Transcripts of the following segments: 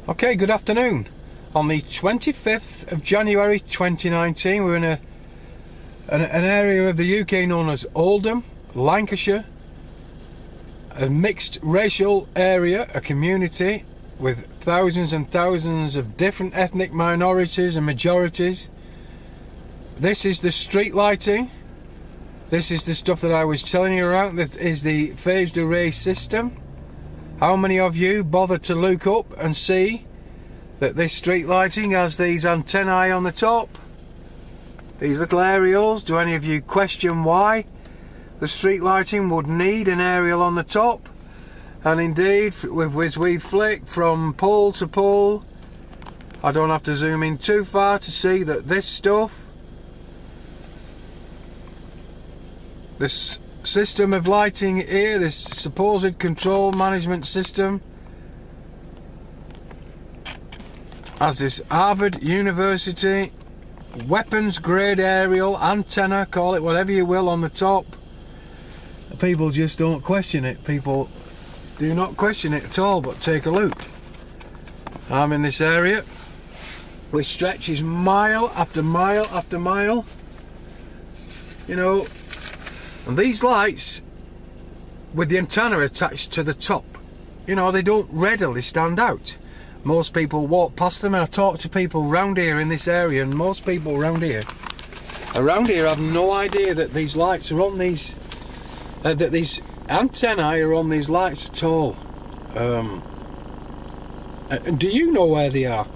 Okay, good afternoon. On the 25th of January 2019, we're in an area of the UK known as Oldham, Lancashire, a mixed racial area, a community with thousands and thousands of different ethnic minorities and majorities. This is the street lighting. This is the stuff that I was telling you about. That is the phased array system. How many of you bother to look up and see that this street lighting has these antennae on the top? These little aerials. Do any of you question why the street lighting would need an aerial on the top? And indeed, with which we flick from pole to pole, I don't have to zoom in too far to see that this stuff, this system of lighting here, this supposed control management system, has this Harvard University weapons grade aerial antenna, call it whatever you will, on the top. People just don't question it. People do not question it at all. But take a look. I'm in this area which stretches mile after mile after mile, you know. And these lights with the antenna attached to the top, you know, they don't readily stand out. Most people walk past them, and I talk to people round here in this area, and most people around here have no idea that these lights are on these, that these antennae are on these lights at all. Do you know where they are?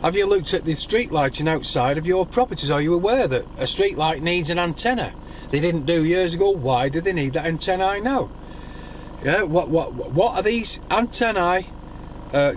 Have you looked at the street lighting outside of your properties? Are you aware that a street light needs an antenna? They didn't do years ago. Why do they need that antennae now? Yeah, what are these antennae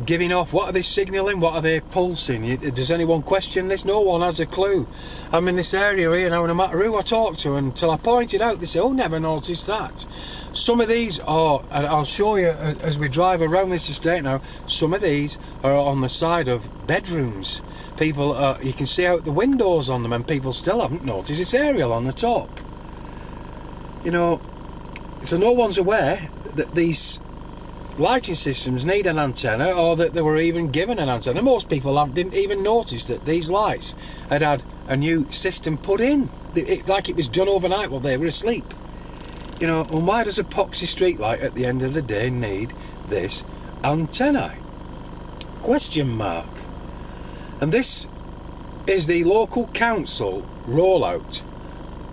giving off? What are they signalling? What are they pulsing? Does anyone question this? No one has a clue. I'm in this area here now, no matter who I talk to, until I pointed out, they say, "Oh, never noticed that." Some of these are, and I'll show you as we drive around this estate now, some of these are on the side of bedrooms. People, you can see out the windows on them, and people still haven't noticed this aerial on the top. You know, so no one's aware that these lighting systems need an antenna, or that they were even given an antenna. Most people didn't even notice that these lights had a new system put in, like it was done overnight while they were asleep. You know, and why does a poxy street light at the end of the day need this antenna? Question mark. And this is the local council rollout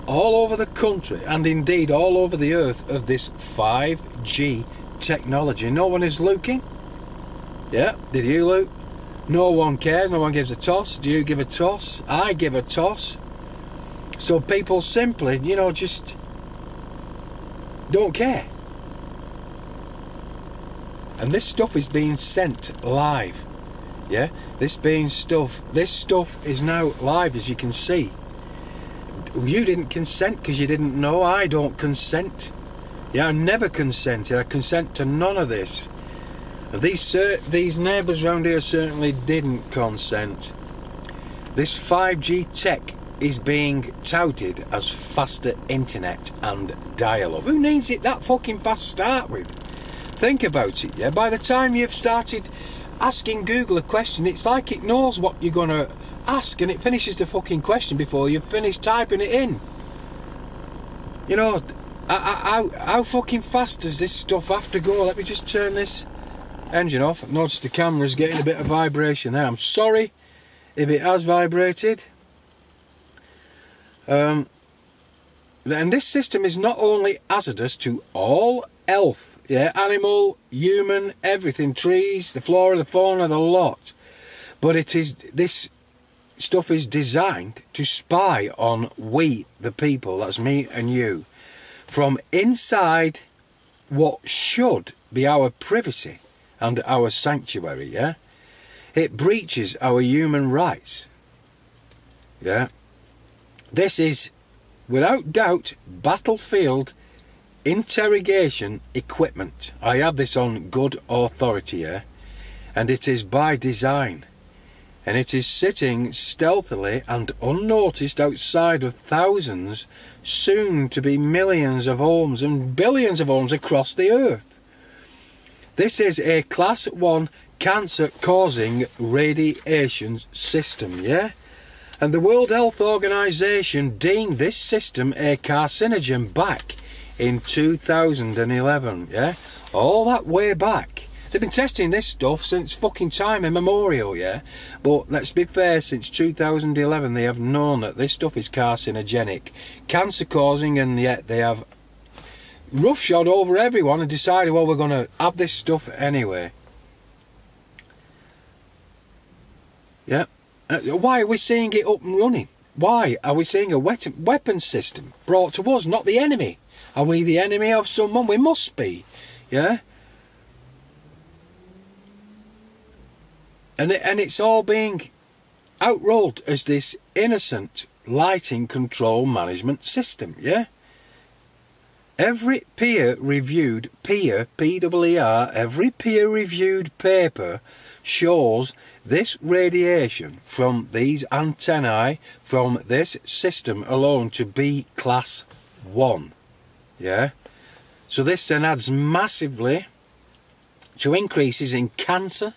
all over the country, and indeed all over the earth, of this 5G technology. No one is looking. Yeah, did you look? No one cares. No one gives a toss. Do you give a toss? I give a toss. So people simply, you know, just don't care. And this stuff is being sent live. Yeah, this stuff is now live, as you can see. You didn't consent because you didn't know. I don't consent. Yeah, I never consented. I consent to none of this. These neighbours round here certainly didn't consent. This 5G tech is being touted as faster internet and dial-up. Who needs it that fucking fast to start with? Think about it, yeah? By the time you've started asking Google a question, it's like it knows what you're going to ask, and it finishes the fucking question before you've finished typing it in. You know, how fucking fast does this stuff have to go? Let me just turn this engine off. I've noticed the camera's getting a bit of vibration there. I'm sorry if it has vibrated. And this system is not only hazardous to all health, yeah, animal, human, everything, trees, the flora, the fauna, the lot, but this stuff is designed to spy on we, the people, that's me and you, from inside what should be our privacy and our sanctuary, yeah? It breaches our human rights, yeah? This is, without doubt, battlefield interrogation equipment. I have this on good authority, yeah? And it is by design. And it is sitting stealthily and unnoticed outside of thousands, soon to be millions of homes and billions of homes across the earth. This is a Class 1 cancer causing radiation system, yeah? And the World Health Organization deemed this system a carcinogen back in 2011, yeah? All that way back. They've been testing this stuff since fucking time immemorial, yeah? But let's be fair, since 2011 they have known that this stuff is carcinogenic, cancer causing, and yet they have roughshod over everyone and decided, well, we're going to have this stuff anyway. Yeah. Why are we seeing it up and running? Why are we seeing a weapon system brought to us, not the enemy? Are we the enemy of someone? We must be, yeah? And it's all being outrolled as this innocent lighting control management system, yeah? Every peer-reviewed paper shows this radiation from these antennae from this system alone to be class 1, yeah? So this then adds massively to increases in cancer,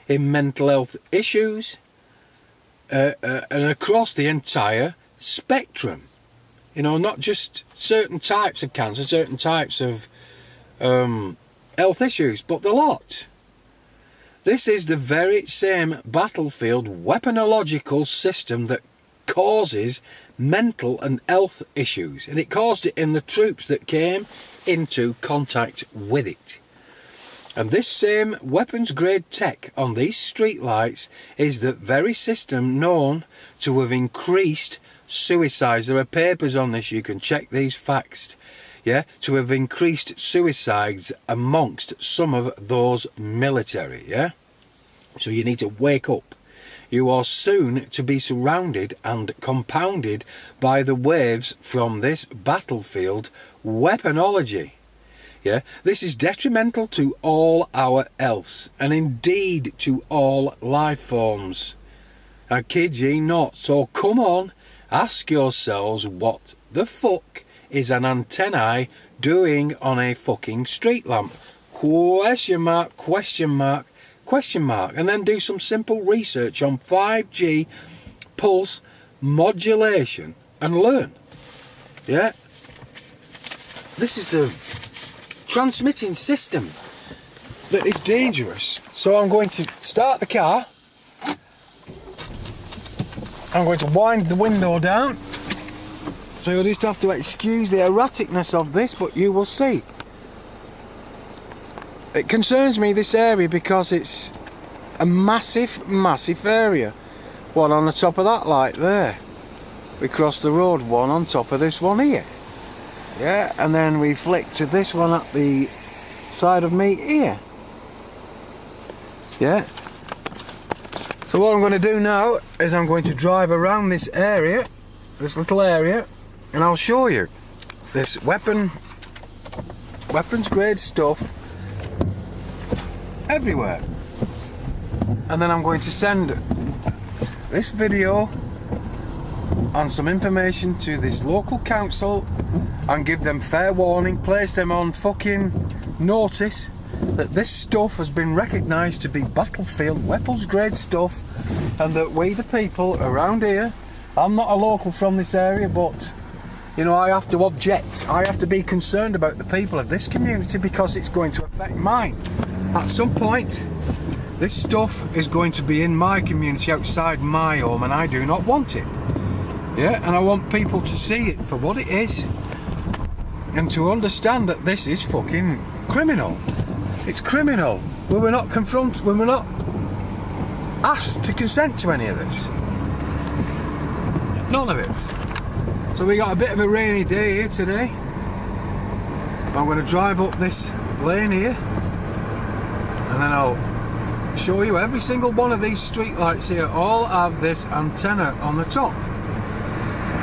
in mental health issues, and across the entire spectrum. You know, not just certain types of cancer, certain types of health issues, but the lot. This is the very same battlefield weaponological system that causes mental and health issues, and it caused it in the troops that came into contact with it. And this same weapons grade tech on these streetlights is the very system known to have increased suicides. There are papers on this, you can check these facts, yeah, to have increased suicides amongst some of those military, yeah? So you need to wake up. You are soon to be surrounded and compounded by the waves from this battlefield weaponology. Yeah, this is detrimental to all our health, and indeed to all life forms. I kid ye not. So come on, ask yourselves, what the fuck is an antennae doing on a fucking street lamp? Question mark, question mark, question mark. And then do some simple research on 5G pulse modulation and learn. Yeah, this is a transmitting system that is dangerous. So I'm going to start the car. I'm going to wind the window down. So you'll just have to excuse the erraticness of this, but you will see. It concerns me, this area, because it's a massive, massive area. One on the top of that light there. We cross the road, one on top of this one here. Yeah, and then we flick to this one at the side of me here. Yeah. So what I'm going to do now is I'm going to drive around this area, this little area, and I'll show you this weapons grade stuff everywhere. And then I'm going to send this video and some information to this local council and give them fair warning, place them on fucking notice that this stuff has been recognised to be battlefield weapons grade stuff, and that we the people around here, I'm not a local from this area, but you know, I have to object. I have to be concerned about the people of this community because it's going to affect mine. At some point this stuff is going to be in my community outside my home, and I do not want it. Yeah, and I want people to see it for what it is and to understand that this is fucking criminal. It's criminal. We were not asked to consent to any of this. None of it. So we got a bit of a rainy day here today. I'm going to drive up this lane here, and then I'll show you every single one of these street lights here all have this antenna on the top.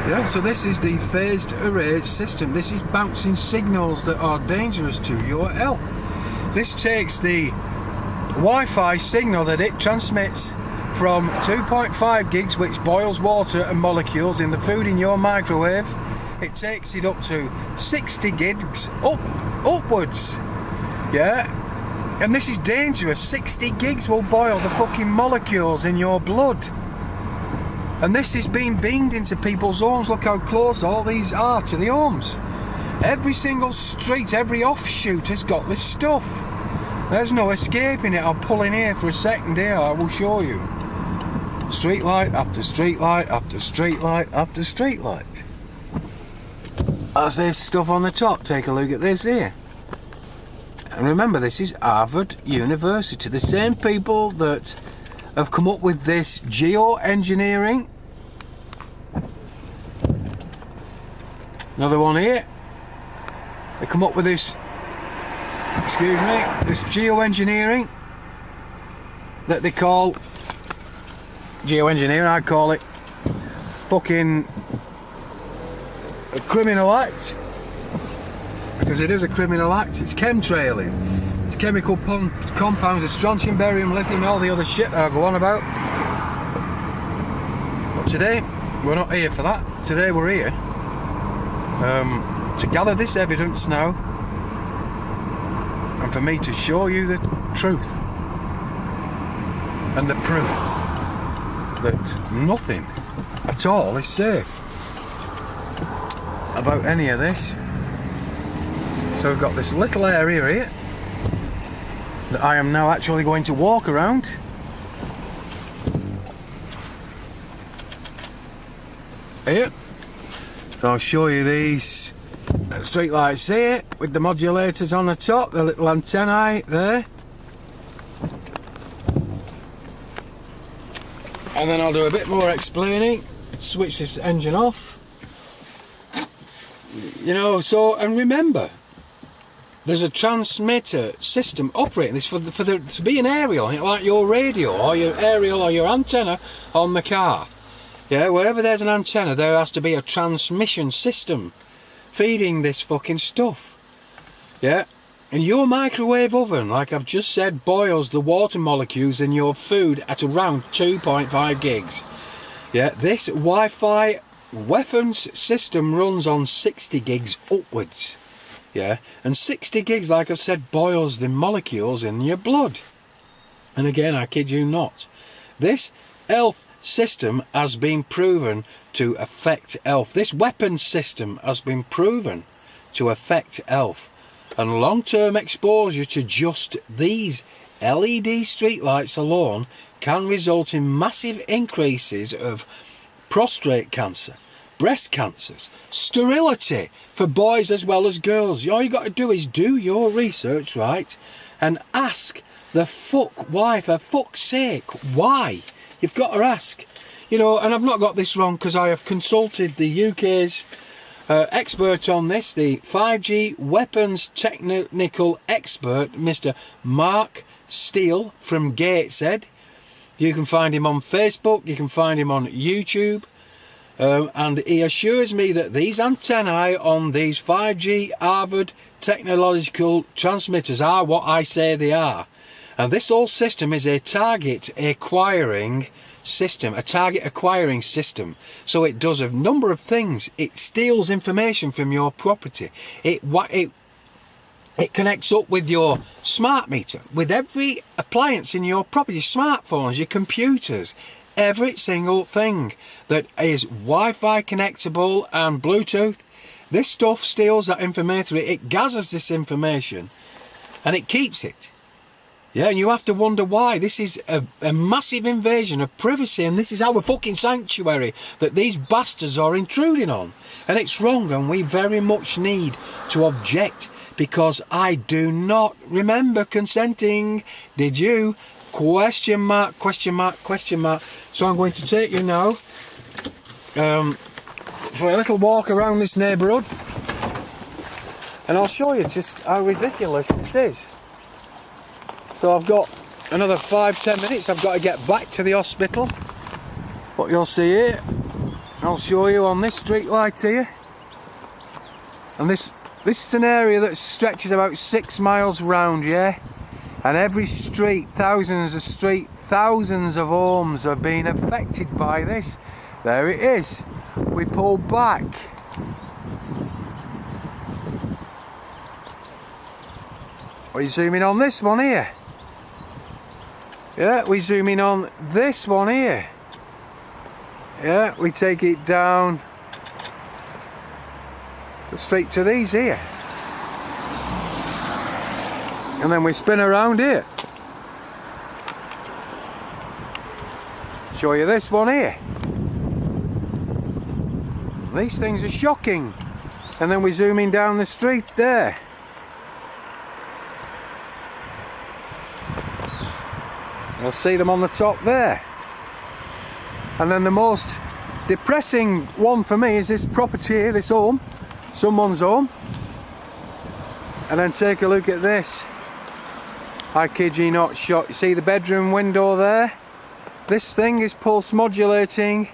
Yeah, so this is the phased array system. This is bouncing signals that are dangerous to your health. This takes the Wi-Fi signal that it transmits from 2.5 gigs, which boils water and molecules in the food in your microwave. It takes it up to 60 gigs upwards. Yeah, And this is dangerous. 60 gigs will boil the fucking molecules in your blood. And this is being beamed into people's homes. Look how close all these are to the homes. Every single street, every offshoot has got this stuff. There's no escaping it. I'll pull in here for a second here, I will show you. Street light after street light after street light after street light. That's this stuff on the top. Take a look at this here. And remember, this is Harvard University. The same people that have come up with this geoengineering. Another one here. They come up with this, excuse me, this geoengineering that they call geoengineering. I call it fucking a criminal act, because it is a criminal act. It's chemtrailing. It's chemical compounds of strontium, barium, lithium, all the other shit that I go on about. But today we're not here for that. Today we're here to gather this evidence now, and for me to show you the truth and the proof that nothing at all is safe about any of this. So we've got this little area here that I am now actually going to walk around. Here. So I'll show you these street lights here with the modulators on the top, the little antennae there. And then I'll do a bit more explaining, switch this engine off. You know, so, and remember, there's a transmitter system operating this to be an aerial, like your radio or your aerial or your antenna on the car. Yeah, wherever there's an antenna, there has to be a transmission system feeding this fucking stuff. Yeah, and your microwave oven, like I've just said, boils the water molecules in your food at around 2.5 gigs. Yeah, this Wi-Fi weapons system runs on 60 gigs upwards. Yeah, and 60 gigs, like I've said, boils the molecules in your blood. And again, I kid you not, this health system has been proven to affect health. This weapons system has been proven to affect health, and long-term exposure to just these LED streetlights alone can result in massive increases of prostate cancer, breast cancers, sterility for boys as well as girls. All you got to do is do your research, right, and ask the fuck why, for fuck's sake, why? You've got to ask. You know, and I've not got this wrong, because I have consulted the UK's expert on this, the 5G weapons technical expert, Mr. Mark Steele from Gateshead. You can find him on Facebook, you can find him on YouTube. And he assures me that these antennae on these 5G Harvard technological transmitters are what I say they are. And this whole system is a target acquiring system, So it does a number of things. It steals information from your property. It connects up with your smart meter, with every appliance in your property, your smartphones, your computers, every single thing that is Wi-Fi connectable and Bluetooth. This stuff steals that information. It gathers this information and it keeps it. Yeah, and you have to wonder why. This is a massive invasion of privacy, and this is our fucking sanctuary that these bastards are intruding on. And it's wrong, and we very much need to object, because I do not remember consenting. Did you? Question mark, question mark, question mark. So I'm going to take you now for a little walk around this neighbourhood, and I'll show you just how ridiculous this is. So I've got another 5-10 minutes. I've got to get back to the hospital. What you'll see here, I'll show you on this street light here. And this is an area that stretches about 6 miles round, yeah? And every street, thousands of homes are being affected by this. There it is. We pull back. we zoom in on this one here. Yeah, we zoom in on this one here. Yeah, we take it down straight to these here. And then we spin around here. Show you this one here. These things are shocking. And then we zoom in down the street there. You'll see them on the top there. And then the most depressing one for me is this property here, this home, someone's home. And then take a look at this. I kid you not, shot. You see the bedroom window there? This thing is pulse modulating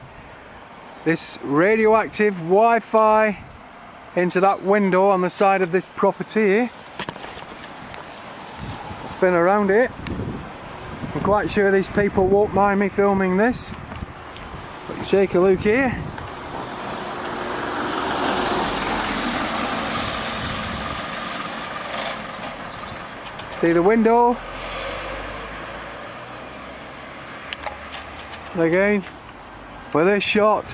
this radioactive Wi-Fi into that window on the side of this property here. Spin around it. I'm quite sure these people won't mind me filming this. But you take a look here. See the window? And again, with this shot.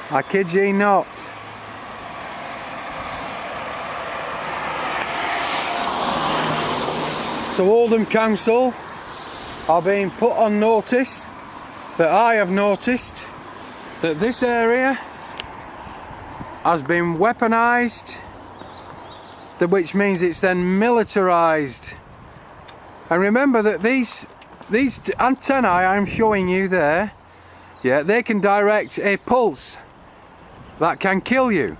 I kid you not. So Oldham Council are being put on notice that I have noticed that this area has been weaponized, which means it's then militarized. And remember that these antennae I'm showing you there, yeah, they can direct a pulse that can kill you.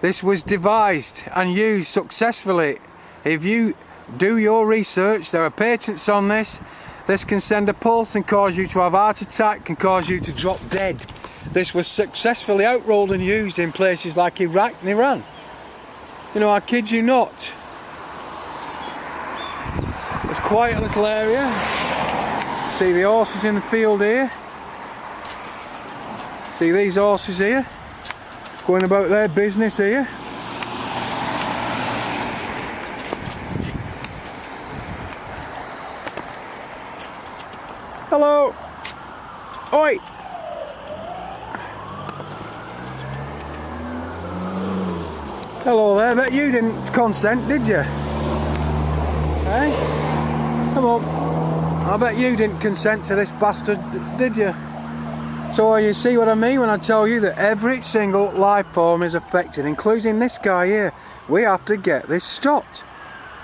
This was devised and used successfully. If you do your research, there are patents on this. This can send a pulse and cause you to have a heart attack, can cause you to drop dead. This was successfully outrolled and used in places like Iraq and Iran. You know, I kid you not. It's quite a little area. See the horses in the field here. See these horses here, going about their business here. Hello. Oi. Hello there, but you didn't consent, did you? Hey? Come on. I bet you didn't consent to this bastard, did you? So you see what I mean when I tell you that every single life form is affected, including this guy here. We have to get this stopped.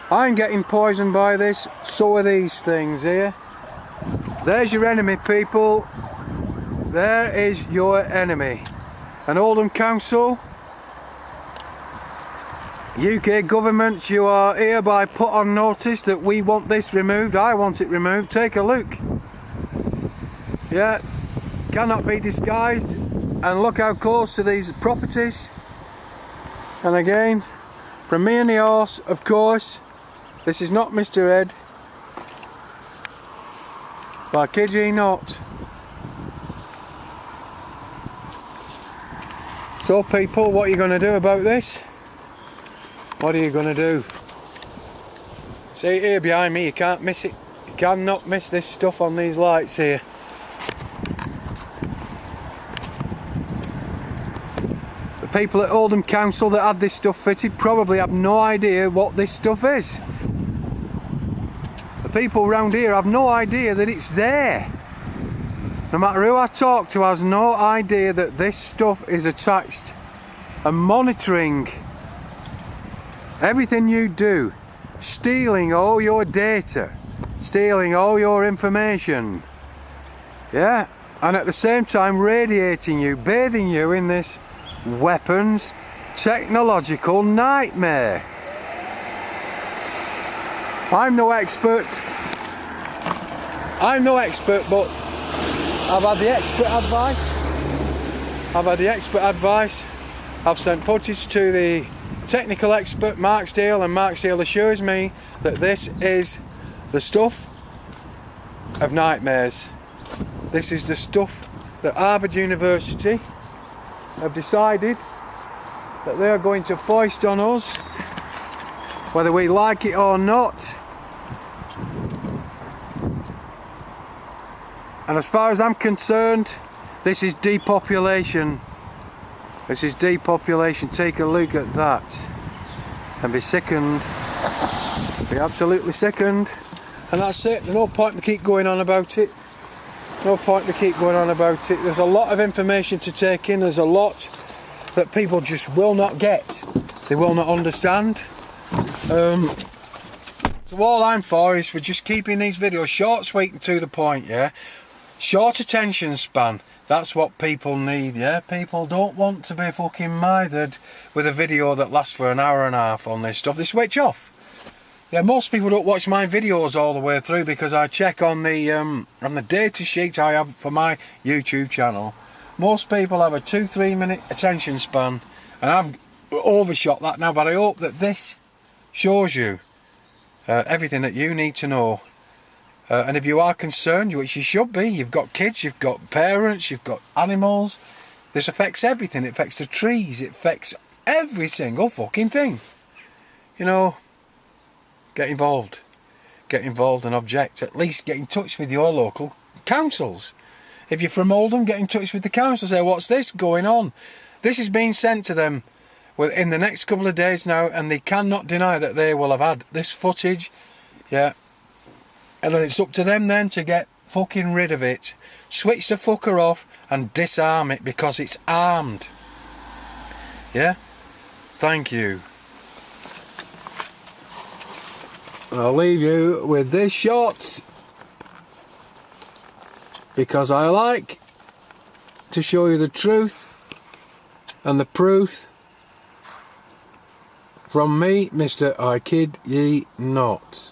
I'm getting poisoned by this, so are these things here. There's your enemy, people. There is your enemy. And Oldham Council, UK government, you are hereby put on notice that we want this removed. I want it removed. Take a look. Yeah, cannot be disguised. And look how close to these properties. And again, from me and the horse, of course, this is not Mr. Ed. But I kid you not. So people, what are you going to do about this? What are you going to do? See here behind me, you can't miss it. You cannot miss this stuff on these lights here. The people at Oldham Council that had this stuff fitted probably have no idea what this stuff is. The people around here have no idea that it's there. No matter who I talk to has no idea that this stuff is attached and monitoring everything you do, stealing all your data, stealing all your information, yeah, and at the same time radiating you, bathing you in this weapons technological nightmare. I'm no expert, but I've had the expert advice. I've sent footage to the technical expert Mark Steele, and Mark Steele assures me that this is the stuff of nightmares. This is the stuff that Harvard University have decided that they are going to foist on us, whether we like it or not. And as far as I'm concerned, this is depopulation. This is depopulation. Take a look at that and be sickened. Be absolutely sickened. And that's it. There's no point to keep going on about it. No point to keep going on about it. There's a lot of information to take in. There's a lot that people just will not get. They will not understand. So all I'm for is for just keeping these videos short, sweet and to the point, yeah? Short attention span. That's what people need, yeah? People don't want to be fucking mithered with a video that lasts for an hour and a half on this stuff. They switch off. Yeah, most people don't watch my videos all the way through because I check on the data sheet I have for my YouTube channel. Most people have a 2-3 minute attention span, and I've overshot that now, but I hope that this shows you everything that you need to know. And if you are concerned, which you should be, you've got kids, you've got parents, you've got animals, this affects everything. It affects the trees, it affects every single fucking thing. You know, get involved and object. At least get in touch with your local councils. If you're from Oldham, get in touch with the council. Say, what's this going on? This is being sent to them within the next couple of days now, and they cannot deny that they will have had this footage. Yeah. And then it's up to them then to get fucking rid of it. Switch the fucker off and disarm it because it's armed. Yeah? Thank you. I'll leave you with this shot because I like to show you the truth and the proof from me, Mr. I Kid Ye Not.